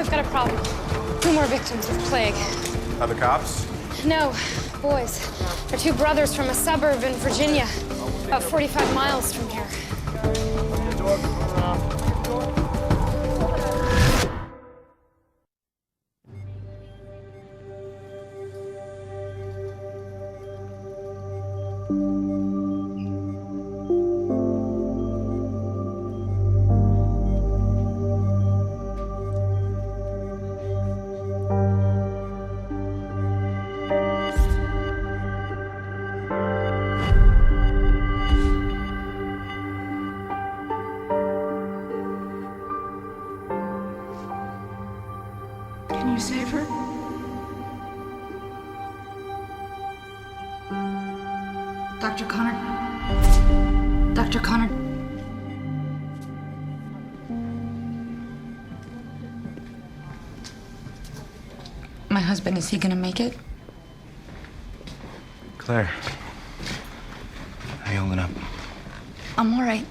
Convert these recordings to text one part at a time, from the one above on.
we've got a problem. 2 more victims of plague. Other cops? No, boys. They're 2 brothers from a suburb in Virginia, about 45 miles from here. Can you save her? Dr. Connor? Dr. Connor? My husband, is he gonna make it? Claire. How you holding up? I'm all right.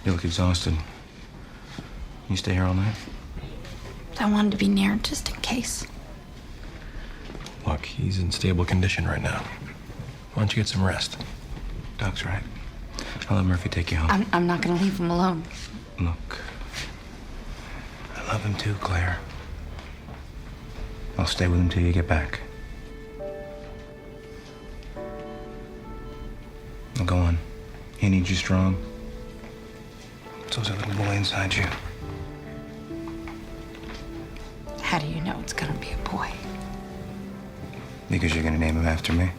You look exhausted. You stay here all night? I wanted to be near just in case. Look, he's in stable condition right now. Why don't you get some rest? Doc's right. I'll let Murphy take you home. I'm not gonna leave him alone. Look, I love him too, Claire. I'll stay with him till you get back. Now go on. He needs you strong. So's that little boy inside you. How do you know it's gonna be a boy? Because you're gonna name him after me.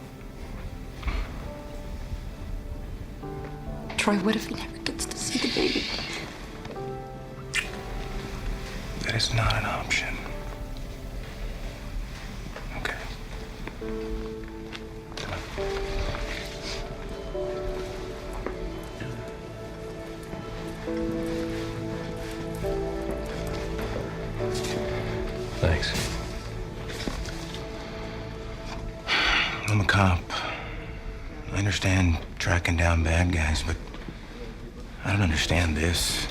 Troy, what if he never gets to see the baby? That is not an option. Okay. Come on. Thanks. I'm a cop. I understand tracking down bad guys, but I don't understand this.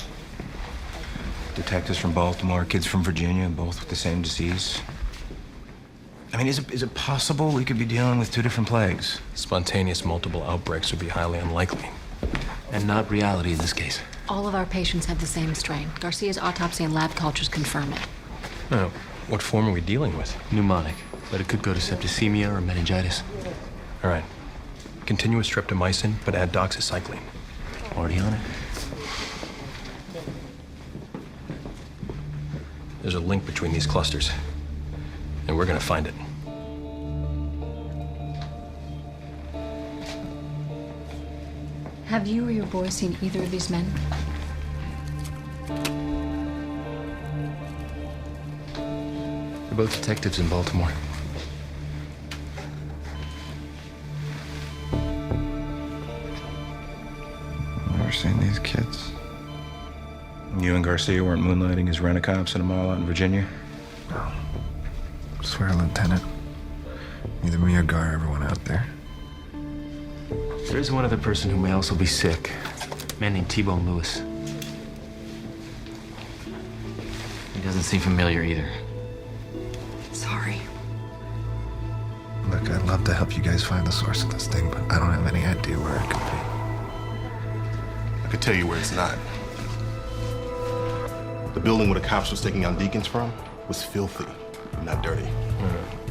Detectives from Baltimore, kids from Virginia, both with the same disease. I mean, is it possible we could be dealing with 2 different plagues? Spontaneous multiple outbreaks would be highly unlikely. And not reality in this case. All of our patients have the same strain. Garcia's autopsy and lab cultures confirm it. No, what form are we dealing with? Pneumonic, but it could go to septicemia or meningitis. All right. Continuous streptomycin, but add doxycycline. Already on it. There's a link between these clusters, and we're gonna find it. Have you or your boy seen either of these men? They're both detectives in Baltimore. Never seen these kids. You and Garcia weren't moonlighting as rent-a-cops in a mall out in Virginia? No. I swear, Lieutenant. Neither me or Gar ever went out there. There is one other person who may also be sick. A man named T-Bone Lewis. He doesn't seem familiar either. Sorry. Look, I'd love to help you guys find the source of this thing, but I don't have any idea where it could be. I could tell you where it's not. The building where the cops was taking out deacons from was filthy, not dirty.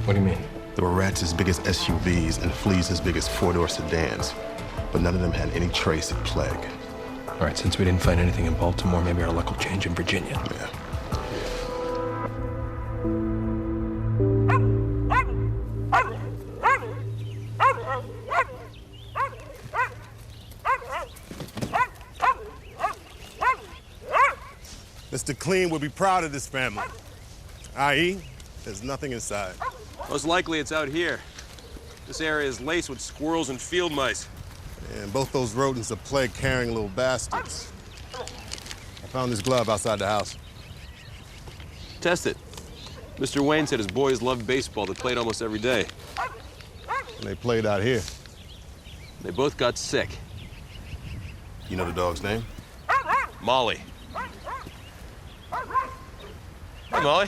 What do you mean? There were rats as big as SUVs and fleas as big as 4-door sedans, but none of them had any trace of plague. All right, since we didn't find anything in Baltimore, maybe our luck will change in Virginia. Yeah. Mr. Clean would be proud of this family. I.e., there's nothing inside. Most likely it's out here. This area is laced with squirrels and field mice. And both those rodents are plague-carrying little bastards. I found this glove outside the house. Test it. Mr. Wayne said his boys loved baseball. They played almost every day. And they played out here. They both got sick. You know the dog's name? Molly. Hey, Molly.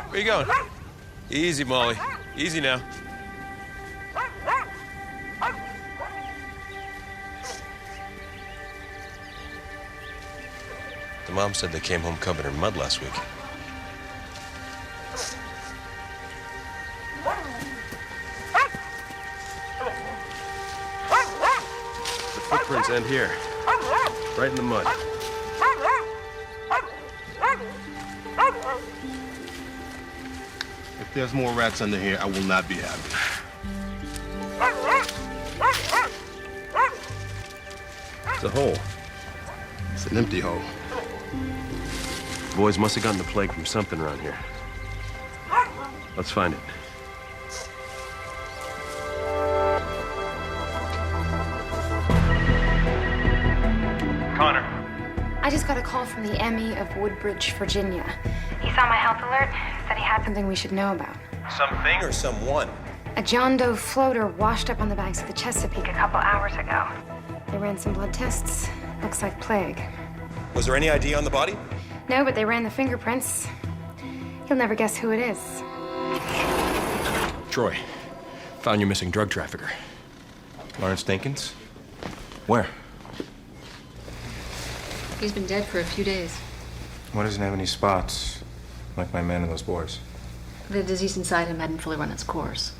Where you going? Easy, Molly. Easy now. The mom said they came home covered in mud last week. The footprints end here, right in the mud. If there's more rats under here, I will not be happy. It's a hole. It's an empty hole. The boys must have gotten the plague from something around here. Let's find it. Connor. I just got a call from the Emmy of Woodbridge, Virginia. He saw my health alert, said he had something we should know about. Something or someone? A John Doe floater washed up on the banks of the Chesapeake a couple hours ago. They ran some blood tests. Looks like plague. Was there any ID on the body? No, but they ran the fingerprints. You'll never guess who it is. Troy, found your missing drug trafficker. Lawrence Dinkins? Where? He's been dead for a few days. Why doesn't have any spots, like my man and those boys? The disease inside him hadn't fully run its course.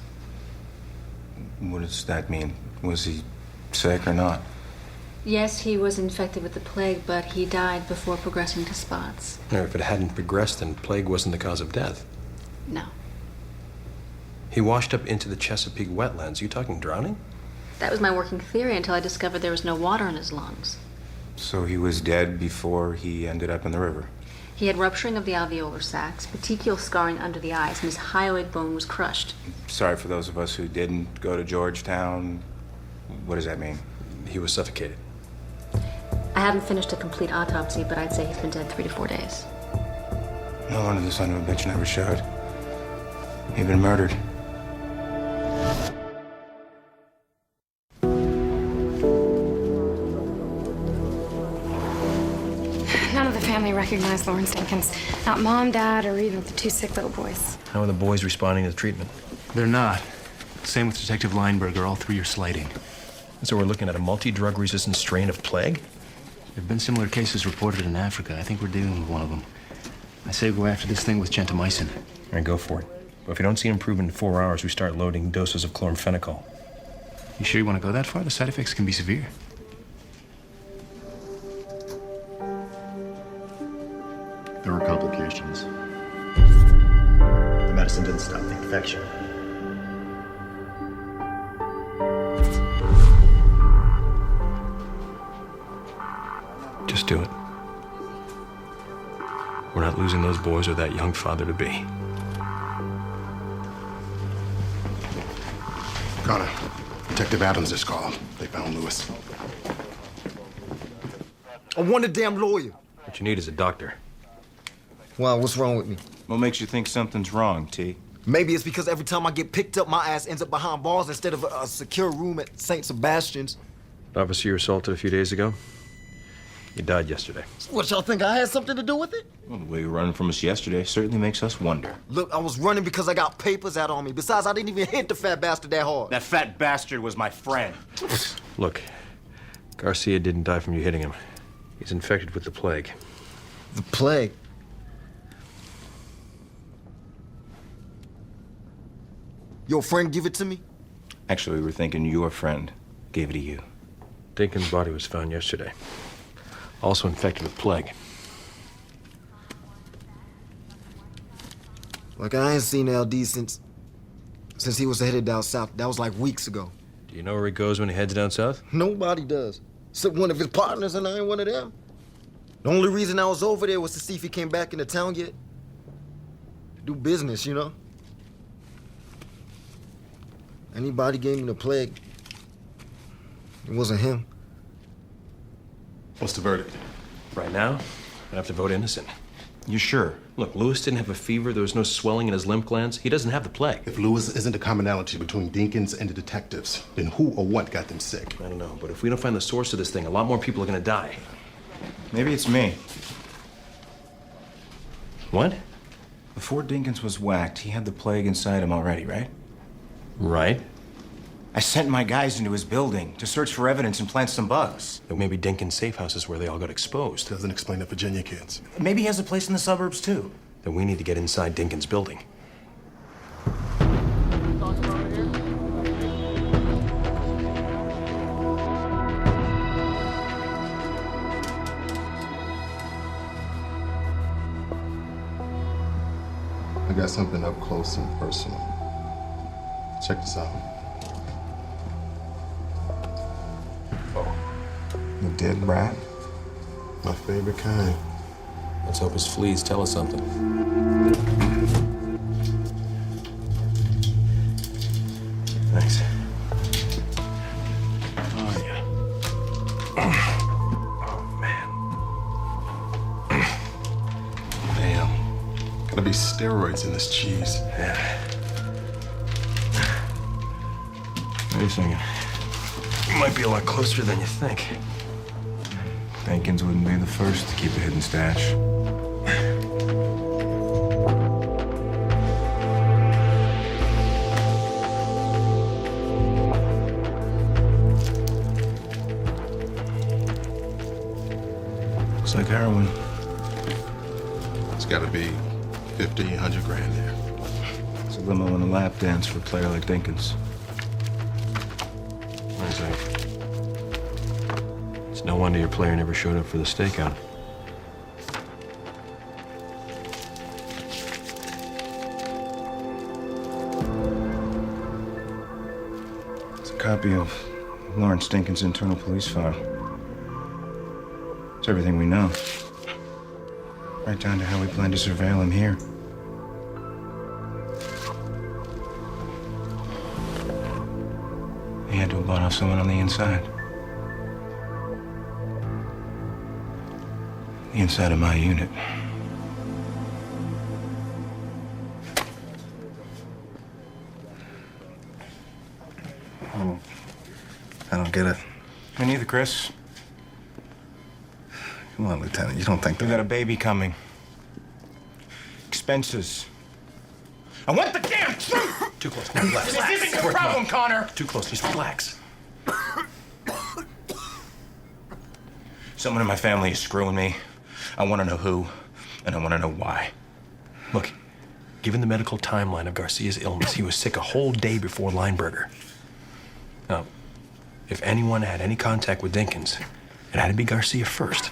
What does that mean? Was he sick or not? Yes, he was infected with the plague, but he died before progressing to spots. Now, if it hadn't progressed, then plague wasn't the cause of death. No. He washed up into the Chesapeake wetlands. You talking drowning? That was my working theory until I discovered there was no water in his lungs. So he was dead before he ended up in the river? He had rupturing of the alveolar sacs, petechial scarring under the eyes, and his hyoid bone was crushed. Sorry for those of us who didn't go to Georgetown. What does that mean? He was suffocated. I haven't finished a complete autopsy, but I'd say he's been dead 3 to 4 days. No wonder the son of a bitch never showed. He'd been murdered. None of the family recognized Lawrence Dinkins. Not Mom, Dad, or even the 2 sick little boys. How are the boys responding to the treatment? They're not. Same with Detective Lineberger. All 3 are sliding. So we're looking at a multi-drug resistant strain of plague? There have been similar cases reported in Africa. I think we're dealing with one of them. I say go after this thing with gentamicin. All right, go for it. But if we don't see improvement in 4 hours, we start loading doses of chloramphenicol. You sure you want to go that far? The side effects can be severe. There were complications. The medicine didn't stop the infection. Just do it. We're not losing those boys or that young father-to-be. Connor, Detective Adams just called. They found Lewis. I want a damn lawyer. What you need is a doctor. Wow, what's wrong with me? What makes you think something's wrong, T? Maybe it's because every time I get picked up, my ass ends up behind bars instead of a secure room at St. Sebastian's. Officer you assaulted a few days ago? He died yesterday. What, y'all think I had something to do with it? Well, the way you were running from us yesterday certainly makes us wonder. Look, I was running because I got papers out on me. Besides, I didn't even hit the fat bastard that hard. That fat bastard was my friend. Look, Garcia didn't die from you hitting him. He's infected with the plague. The plague? Your friend give it to me? Actually, we were thinking your friend gave it to you. Dinkins' body was found yesterday. Also infected with plague. Like, I ain't seen LD since he was headed down south. That was like weeks ago. Do you know where he goes when he heads down south? Nobody does. Except one of his partners, and I ain't one of them. The only reason I was over there was to see if he came back into town yet. Do business, you know? Anybody gave me the plague, it wasn't him. What's the verdict? Right now, I'd have to vote innocent. You sure? Look, Lewis didn't have a fever. There was no swelling in his lymph glands. He doesn't have the plague. If Lewis isn't a commonality between Dinkins and the detectives, then who or what got them sick? I don't know, but if we don't find the source of this thing, a lot more people are gonna die. Maybe it's me. What? Before Dinkins was whacked, he had the plague inside him already, right? Right. I sent my guys into his building to search for evidence and plant some bugs. But maybe Dinkins' safe house is where they all got exposed. Doesn't explain the Virginia kids. Maybe he has a place in the suburbs, too. Then we need to get inside Dinkins' building. I got something up close and personal. Check this out. The dead rat? My favorite kind. Let's hope his fleas tell us something. Thanks. Oh, yeah. Oh, man. Damn. Gotta be steroids in this cheese. Yeah. Wait a second. You might be a lot closer than you think. Dinkins wouldn't be the first to keep a hidden stash. Looks like heroin. It's gotta be 50, 100 grand there. It's a limo and a lap dance for a player like Dinkins. Wait a second. It's no wonder your player never showed up for the stakeout. It's a copy of Lawrence Dinkins' internal police file. It's everything we know. Right down to how we plan to surveil him here. He had to have bought off someone on the inside. The inside of my unit. I don't get it. Me neither, Chris. Come on, Lieutenant. You don't think We that... got a baby coming. Expenses. I want the damn truth! Too close. Now relax. This isn't your problem, Connor! Too close. Just relax. Someone in my family is screwing me. I want to know who, and I want to know why. Look, given the medical timeline of Garcia's illness, he was sick a whole day before Lineberger. Now, if anyone had any contact with Dinkins, it had to be Garcia first.